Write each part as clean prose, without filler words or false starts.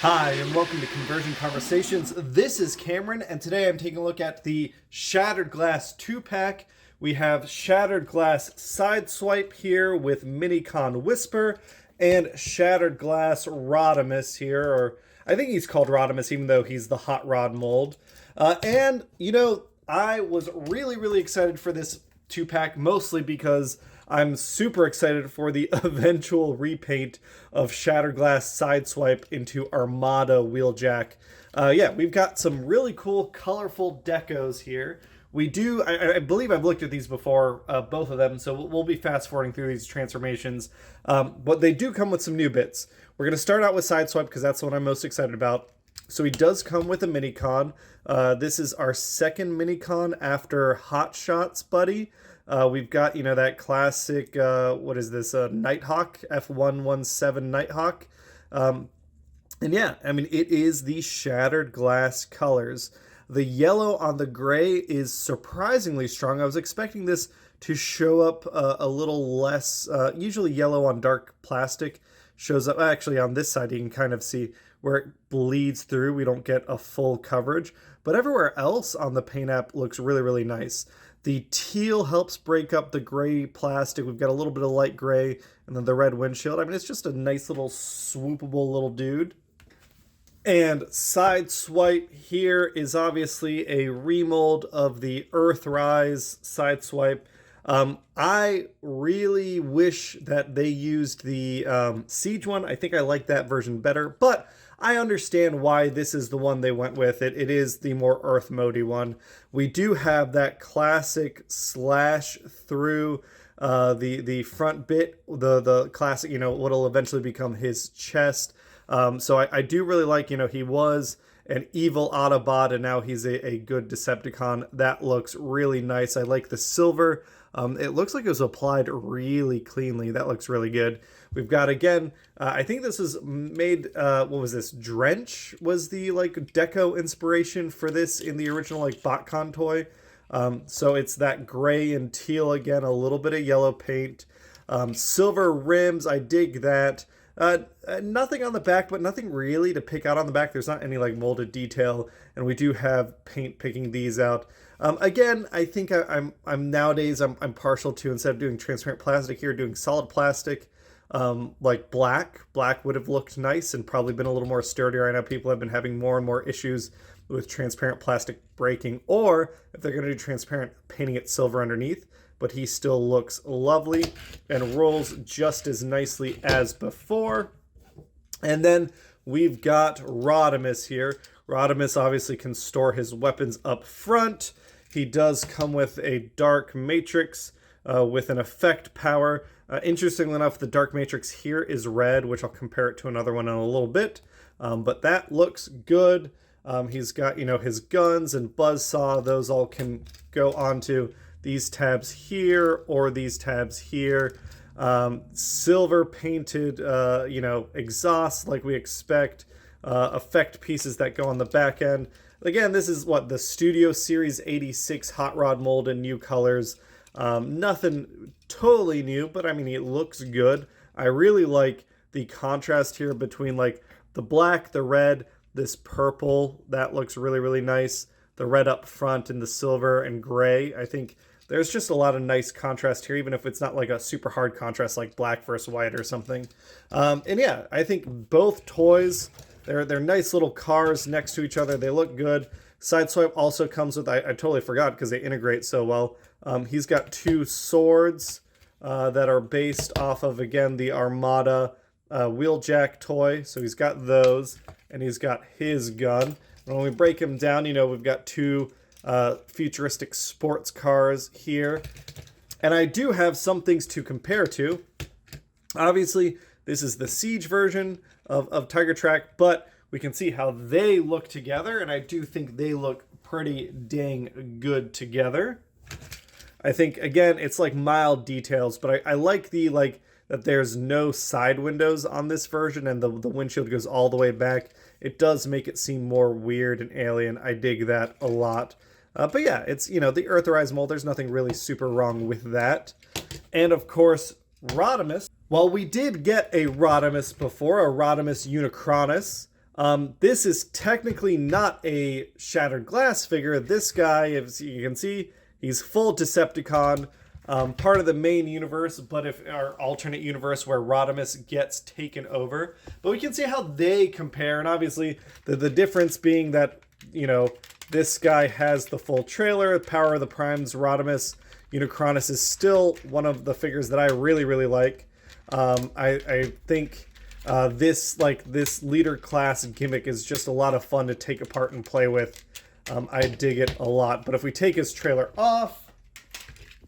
Hi, and welcome to Conversion Conversations. This is Cameron, and today I'm taking a look at the Shattered Glass 2-pack. We have Shattered Glass Sideswipe here with minicon Whisper, and Shattered Glass Rodimus here, or I think he's called Rodimus even though he's the Hot Rod mold. I was really excited for this 2-pack, mostly because I'm super excited for the eventual repaint of Shattered Glass Sideswipe into Armada Wheeljack. We've got some really cool, colorful decos here. We do, I believe I've looked at these before, both of them, so we'll be fast forwarding through these transformations. But they do come with some new bits. We're going to start out with Sideswipe because that's the one I'm most excited about. So he does come with a minicon. This is our second minicon after Hot Shots Buddy. We've got, that classic, Nighthawk, F117 Nighthawk. It is the Shattered Glass colors. The yellow on the gray is surprisingly strong. I was expecting this to show up a little less. Usually yellow on dark plastic shows up. Actually, on this side, you can kind of see where it bleeds through. We don't get a full coverage. But everywhere else on the paint app looks really nice. The teal helps break up the gray plastic. We've got a little bit of light gray and then the red windshield. I mean, it's just a nice little swoopable little dude. And Sideswipe here is obviously a remold of the Earthrise Sideswipe. I really wish that they used the Siege one. I think I like that version better, but I understand why this is the one they went with. It is the more Earth mode-y one. We do have that classic slash through the front bit, the classic, what'll eventually become his chest. So I do really like, he was an evil Autobot and now he's a good Decepticon. That looks really nice. I like the silver. It looks like it was applied really cleanly. That looks really good. We've got, again, I think this is made, what was this? Drench was the, deco inspiration for this in the original, BotCon toy. So it's that gray and teal again, a little bit of yellow paint. Silver rims, I dig that. Nothing on the back, but nothing really to pick out on the back. There's not any molded detail, and we do have paint picking these out. Again, I think I'm nowadays I'm partial to, instead of doing transparent plastic here, doing solid plastic. Like black would have looked nice and probably been a little more sturdier. I know people have been having more and more issues with transparent plastic breaking, or if they're going to do transparent, painting it silver underneath. But he still looks lovely and rolls just as nicely as before. And then we've got Rodimus here. Rodimus obviously can store his weapons up front. He does come with a dark matrix with an effect power. Interestingly enough, the dark matrix here is red, which I'll compare it to another one in a little bit. But that looks good. He's got, his guns and buzzsaw. Those all can go onto these tabs here or these tabs here. Silver painted, exhaust like we expect. Effect pieces that go on the back end. Again, this is the Studio Series 86 Hot Rod mold in new colors. Nothing totally new, but I mean, it looks good. I really like the contrast here between the black, the red, this purple. That looks really nice. The red up front and the silver and gray. I think there's just a lot of nice contrast here, even if it's not a super hard contrast like black versus white or something. I think both toys, they're nice little cars next to each other. They look good. Sideswipe also comes with, I totally forgot because they integrate so well. He's got two swords that are based off of, again, the Armada Wheeljack toy. So he's got those, and he's got his gun. And when we break him down, we've got two futuristic sports cars here. And I do have some things to compare to. Obviously, this is the Siege version of Tiger Track, but we can see how they look together, and I do think they look pretty dang good together. I think, again, it's mild details, but I like the that there's no side windows on this version, and the windshield goes all the way back. It does make it seem more weird and alien. I dig that a lot. But yeah, it's, the Earthrise mold. There's nothing really super wrong with that. And of course, Rodimus. Well, we did get a Rodimus before, a Rodimus Unicronus. This is technically not a Shattered Glass figure. This guy, as you can see, he's full Decepticon, part of the main universe, but if our alternate universe where Rodimus gets taken over. But we can see how they compare, and obviously the difference being that, you know, this guy has the full trailer, Power of the Primes, Rodimus. Unicronus is still one of the figures that I really, really like. I think this leader class gimmick is just a lot of fun to take apart and play with. I dig it a lot. But if we take his trailer off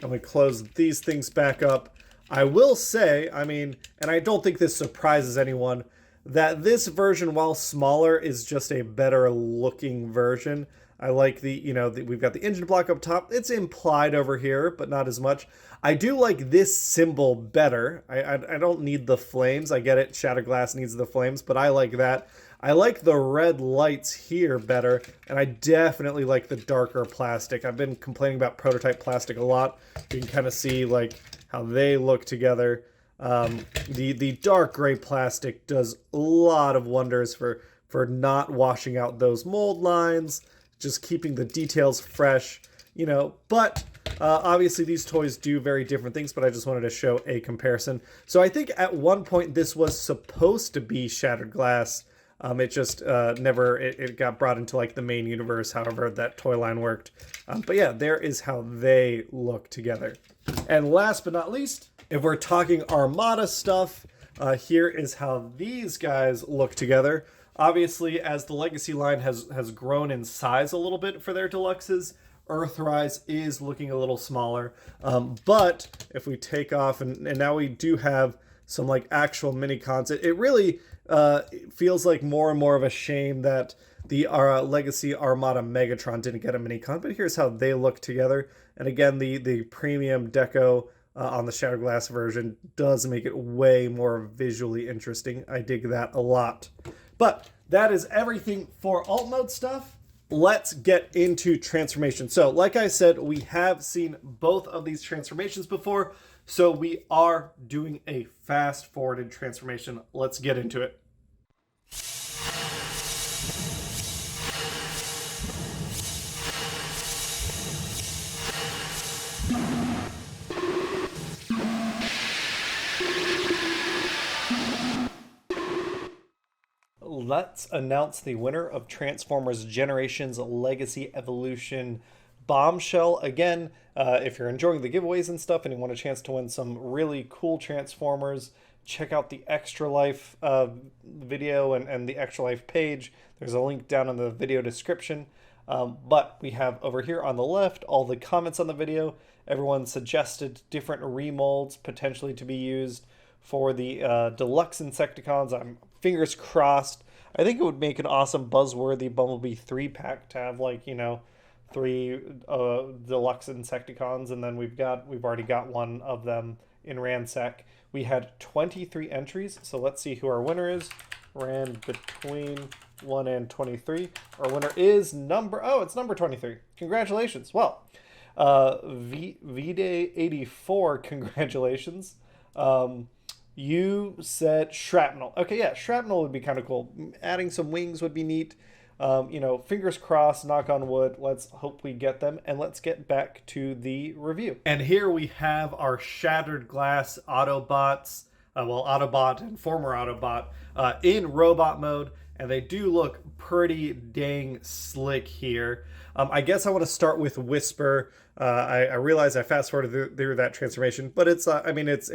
and we close these things back up, I will say, I mean, and I don't think this surprises anyone, that this version, while smaller, is just a better looking version. I like the, you know, we've got the engine block up top. It's implied over here, but not as much. I do like this symbol better. I don't need the flames. I get it, Shattered Glass needs the flames, but I like that. I like the red lights here better, and I definitely like the darker plastic. I've been complaining about prototype plastic a lot. You can kind of see like how they look together. The dark gray plastic does a lot of wonders for not washing out those mold lines, just keeping the details fresh, you know, but obviously these toys do very different things, but I just wanted to show a comparison. So I think at one point this was supposed to be Shattered Glass. It just it got brought into like the main universe, however that toy line worked. But yeah, there is how they look together. And last but not least, if we're talking Armada stuff, here is how these guys look together. Obviously, as the Legacy line has grown in size a little bit for their deluxes, Earthrise is looking a little smaller. But if we take off, and now we do have some like actual minicons, it really feels like more and more of a shame that the Legacy Armada Megatron didn't get a minicon. But here's how they look together. And again, the premium deco on the Shattered Glass version does make it way more visually interesting. I dig that a lot. But that is everything for alt mode stuff. Let's get into transformation. So like I said, we have seen both of these transformations before, so we are doing a fast forwarded transformation. Let's get into it. Let's announce the winner of Transformers Generations Legacy Evolution Bombshell. Again, if you're enjoying the giveaways and stuff and you want a chance to win some really cool Transformers, check out the Extra Life video and the Extra Life page. There's a link down in the video description. But we have over here on the left all the comments on the video. Everyone suggested different remolds potentially to be used for the deluxe Insecticons. I'm fingers crossed. I think it would make an awesome buzzworthy Bumblebee 3-pack to have, like, you know, 3 deluxe Insecticons, and then we've already got one of them in Ransack. We had 23 entries, so let's see who our winner is. Ran between 1 and 23. Our winner is it's number 23. Congratulations. Well, VDay84, congratulations. You said Shrapnel. Okay, yeah, Shrapnel would be kind of cool. Adding some wings would be neat. You know, fingers crossed, knock on wood. Let's hope we get them. And let's get back to the review. And here we have our Shattered Glass Autobots. Autobot and former Autobot in robot mode. And they do look pretty dang slick here. I guess I want to start with Whisper. I realize I fast forwarded through that transformation, but it's I mean it's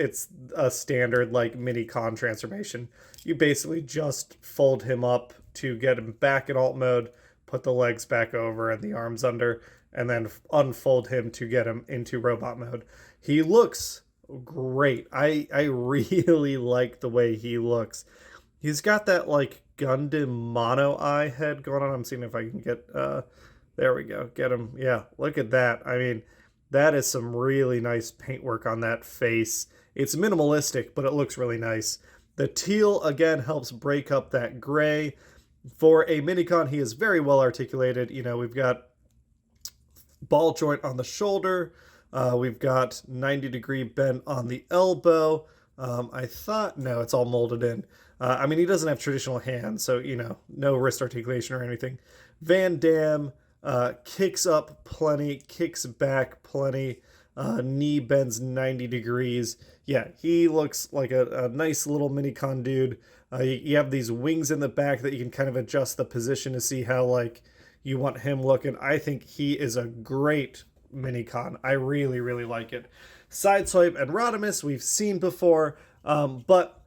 a standard like minicon transformation. You basically just fold him up to get him back in alt mode, put the legs back over and the arms under, and then unfold him to get him into robot mode. He looks great. I really like the way he looks. He's got that like Gundam mono eye head going on. I'm seeing if I can get there we go. Get him. Yeah, look at that. I mean, that is some really nice paintwork on that face. It's minimalistic, but it looks really nice. The teal, again, helps break up that gray. For a minicon, he is very well articulated. You know, we've got ball joint on the shoulder. We've got 90-degree bend on the elbow. No, it's all molded in. I mean, he doesn't have traditional hands, so, you know, no wrist articulation or anything. Van Damme kicks up plenty, kicks back plenty, knee bends 90 degrees. Yeah, he looks like a nice little minicon dude. You have these wings in the back that you can kind of adjust the position to see how, like, you want him looking. I think he is a great minicon. I really, really like it. Sideswipe and Rodimus we've seen before, but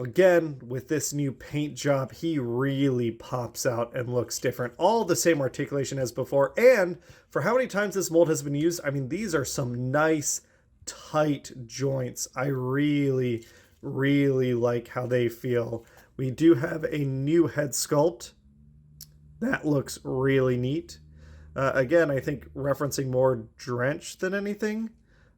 again, with this new paint job, he really pops out and looks different. All the same articulation as before, and for how many times this mold has been used, I mean, these are some nice, tight joints. I really, really like how they feel. We do have a new head sculpt. That looks really neat. Again, I think referencing more Drench than anything,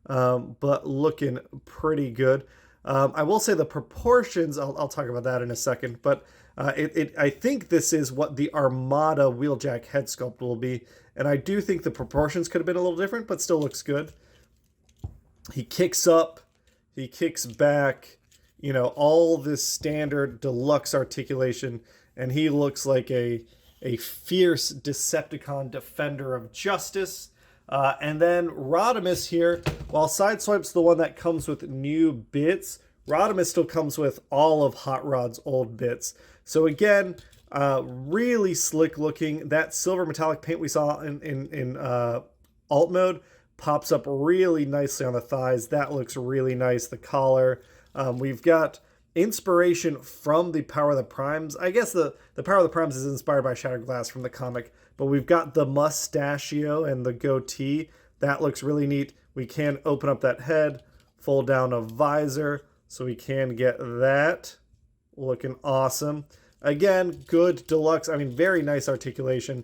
but looking pretty good. I will say the proportions, I'll talk about that in a second, but I think this is what the Armada Wheeljack head sculpt will be, and I do think the proportions could have been a little different, but still looks good. He kicks up, he kicks back, you know, all this standard deluxe articulation, and he looks like a fierce Decepticon defender of justice. And then Rodimus here, while Sideswipe's the one that comes with new bits, Rodimus still comes with all of Hot Rod's old bits. So again, really slick looking. That silver metallic paint we saw in alt mode pops up really nicely on the thighs. That looks really nice. The collar. We've got inspiration from the Power of the Primes. I guess the Power of the Primes is inspired by Shattered Glass from the comic, but we've got the mustachio and the goatee. That looks really neat. We can open up that head, fold down a visor, so we can get that looking awesome. Again, good deluxe. I mean, very nice articulation.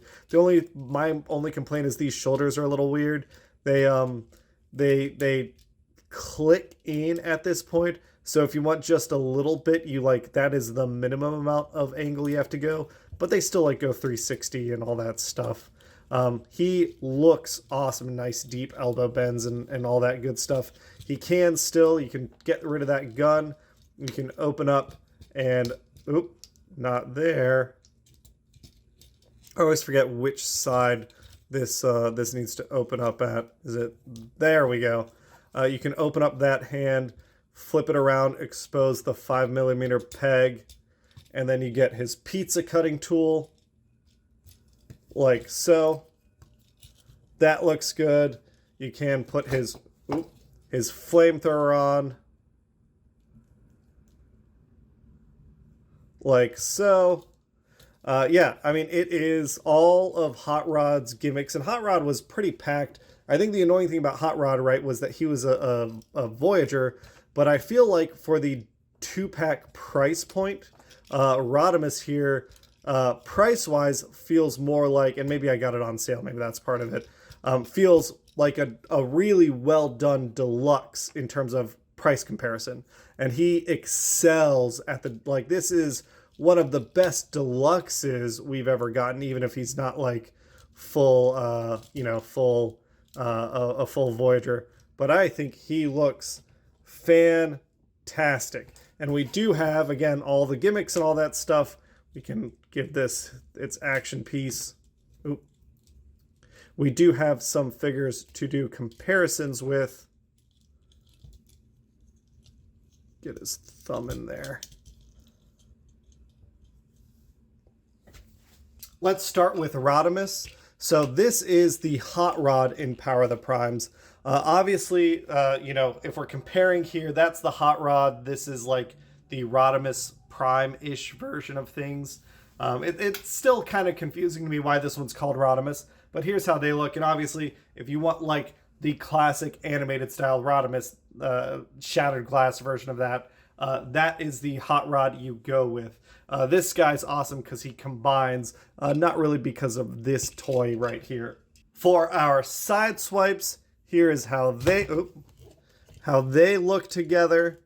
My only complaint is these shoulders are a little weird. They click in at this point. So if you want just a little bit, that is the minimum amount of angle you have to go, but they still go 360 and all that stuff. He looks awesome, nice deep elbow bends and all that good stuff. You can get rid of that gun. You can open up and, oop, not there. I always forget which side this needs to open up at. Is it, there we go. You can open up that hand, flip it around, expose the 5mm peg, and then you get his pizza cutting tool, like so. That looks good. You can put his flamethrower on, like so. Yeah, I mean, it is all of Hot Rod's gimmicks, and Hot Rod was pretty packed. I think the annoying thing about Hot Rod, right, was that he was a Voyager, but I feel like for the 2-pack price point, Rodimus here, price-wise, feels more like, and maybe I got it on sale, maybe that's part of it, feels like a really well-done deluxe in terms of price comparison. And he excels at this is one of the best deluxes we've ever gotten, even if he's not full, a full Voyager. But I think he looks fantastic. And we do have, again, all the gimmicks and all that stuff. We can give this its action piece. Oop. We do have some figures to do comparisons with. Get his thumb in there. Let's start with Rodimus. So this is the Hot Rod in Power of the Primes. Obviously, if we're comparing here, that's the Hot Rod. This is the Rodimus Prime-ish version of things. It's still kind of confusing to me why this one's called Rodimus, but here's how they look. And obviously, if you want the classic animated style Rodimus, Shattered Glass version of that, that is the Hot Rod you go with. This guy's awesome because he combines, not really because of this toy right here. For our Sideswipes, here is how they look together.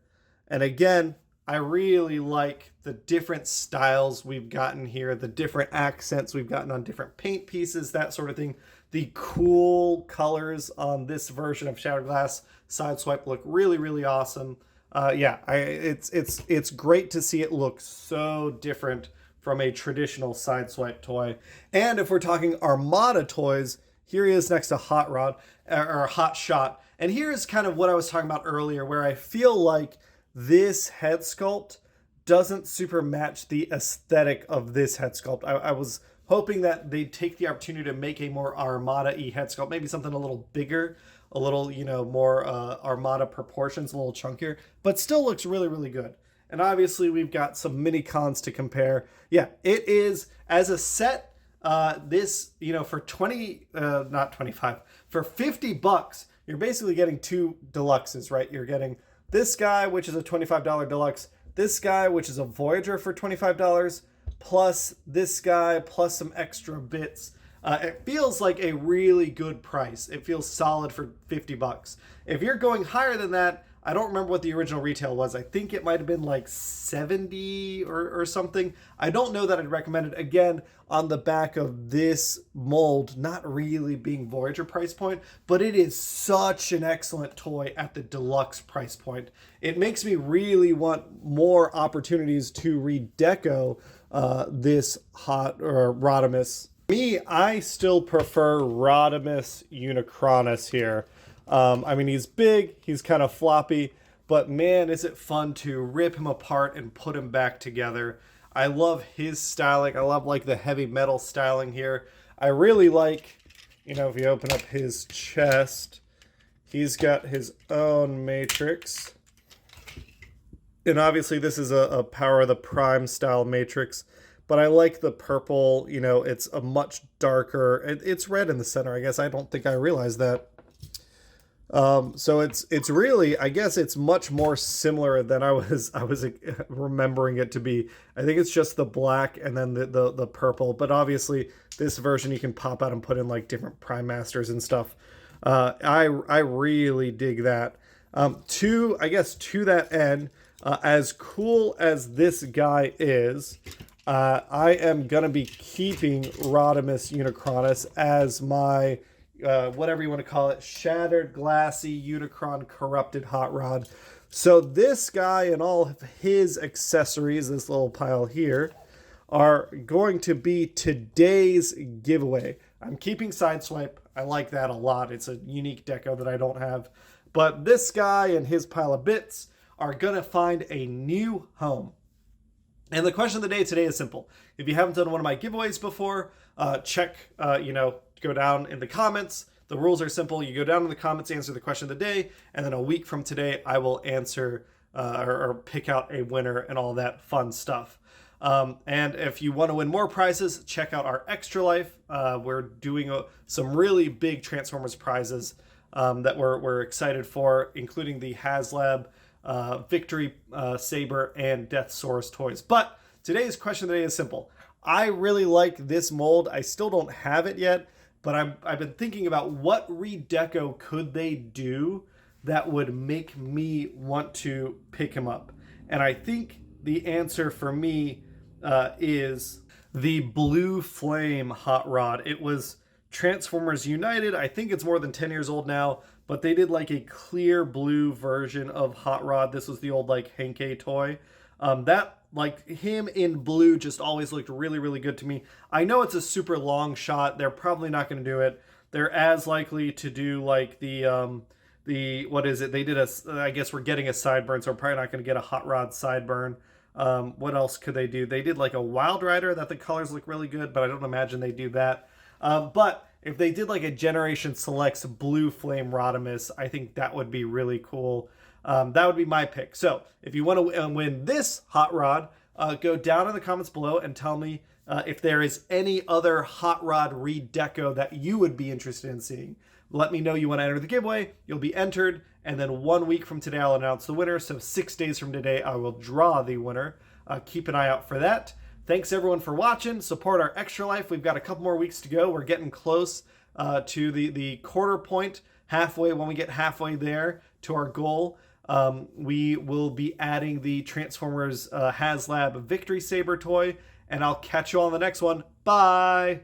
And again, I really like the different styles we've gotten here, the different accents we've gotten on different paint pieces, that sort of thing. The cool colors on this version of Shattered Glass Sideswipe look really, really awesome. Yeah, it's great to see it look so different from a traditional Sideswipe toy. And if we're talking Armada toys, here he is next to Hot Rod or Hot Shot. And here's kind of what I was talking about earlier, where I feel like this head sculpt doesn't super match the aesthetic of this head sculpt. I was hoping that they'd take the opportunity to make a more Armada-y head sculpt, maybe something a little bigger, a little, more Armada proportions, a little chunkier, but still looks really, really good. And obviously we've got some minicons to compare. Yeah, it is, as a set, this, for not 25, for 50 bucks, you're basically getting two deluxes, right? You're getting this guy, which is a $25 deluxe, this guy, which is a Voyager for $25, plus this guy, plus some extra bits. It feels like a really good price. It feels solid for 50 bucks. If you're going higher than that, I don't remember what the original retail was. I think it might have been like 70 or something. I don't know that I'd recommend it. Again, on the back of this mold, not really being Voyager price point, but it is such an excellent toy at the deluxe price point. It makes me really want more opportunities to redeco this Hot or Rodimus. Me, I still prefer Rodimus Unicronus here. I mean, he's big, he's kind of floppy, but man, is it fun to rip him apart and put him back together. I love his styling. I love like the heavy metal styling here. I really like, if you open up his chest, he's got his own matrix. And obviously this is a Power of the Prime style matrix. But I like the purple, it's a much darker, it's red in the center, I guess. I don't think I realized that. So it's really, I guess it's much more similar than I was remembering it to be. I think it's just the black and then the purple, but obviously this version you can pop out and put in like different Prime Masters and stuff. I really dig that. To that end, as cool as this guy is, I am going to be keeping Rodimus Unicronus as my, whatever you want to call it, Shattered Glassy Unicron Corrupted Hot Rod. So this guy and all of his accessories, this little pile here, are going to be today's giveaway. I'm keeping Sideswipe. I like that a lot. It's a unique deco that I don't have. But this guy and his pile of bits are going to find a new home. And the question of the day today is simple. If you haven't done one of my giveaways before, go down in the comments. The rules are simple. You go down in the comments, answer the question of the day, and then a week from today, I will answer or pick out a winner and all that fun stuff. And if you want to win more prizes, check out our Extra Life. We're doing some really big Transformers prizes that we're excited for, including the HasLab, Victory Saber, and Death Source toys. But today's question of the day is simple. I really like this mold. I still don't have it yet, but I've been thinking about what redeco could they do that would make me want to pick him up. And I think the answer for me is the Blue Flame Hot Rod. It was Transformers United. I think it's more than 10 years old now, but they did like a clear blue version of Hot Rod. This was the old like Henkei toy. That, like, him in blue just always looked really, really good to me. I know it's a super long shot. They're probably not going to do it. They're as likely to do like the what is it? They did I guess we're getting a sideburn, so we're probably not going to get a Hot Rod sideburn. What else could they do? They did like a Wild Rider that the colors look really good, but I don't imagine they do that. But if they did like a Generation Selects Blue Flame Rodimus, I think that would be really cool. That would be my pick. So if you want to win this Hot Rod, go down in the comments below and tell me if there is any other Hot Rod redeco that you would be interested in seeing. Let me know you want to enter the giveaway. You'll be entered, and then 1 week from today I'll announce the winner. So 6 days from today I will draw the winner. Keep an eye out for that. Thanks everyone for watching. Support our Extra Life. We've got a couple more weeks to go. We're getting close to the quarter point, halfway. When we get halfway there to our goal, we will be adding the Transformers HasLab Victory Saber toy, and I'll catch you all on the next one. Bye!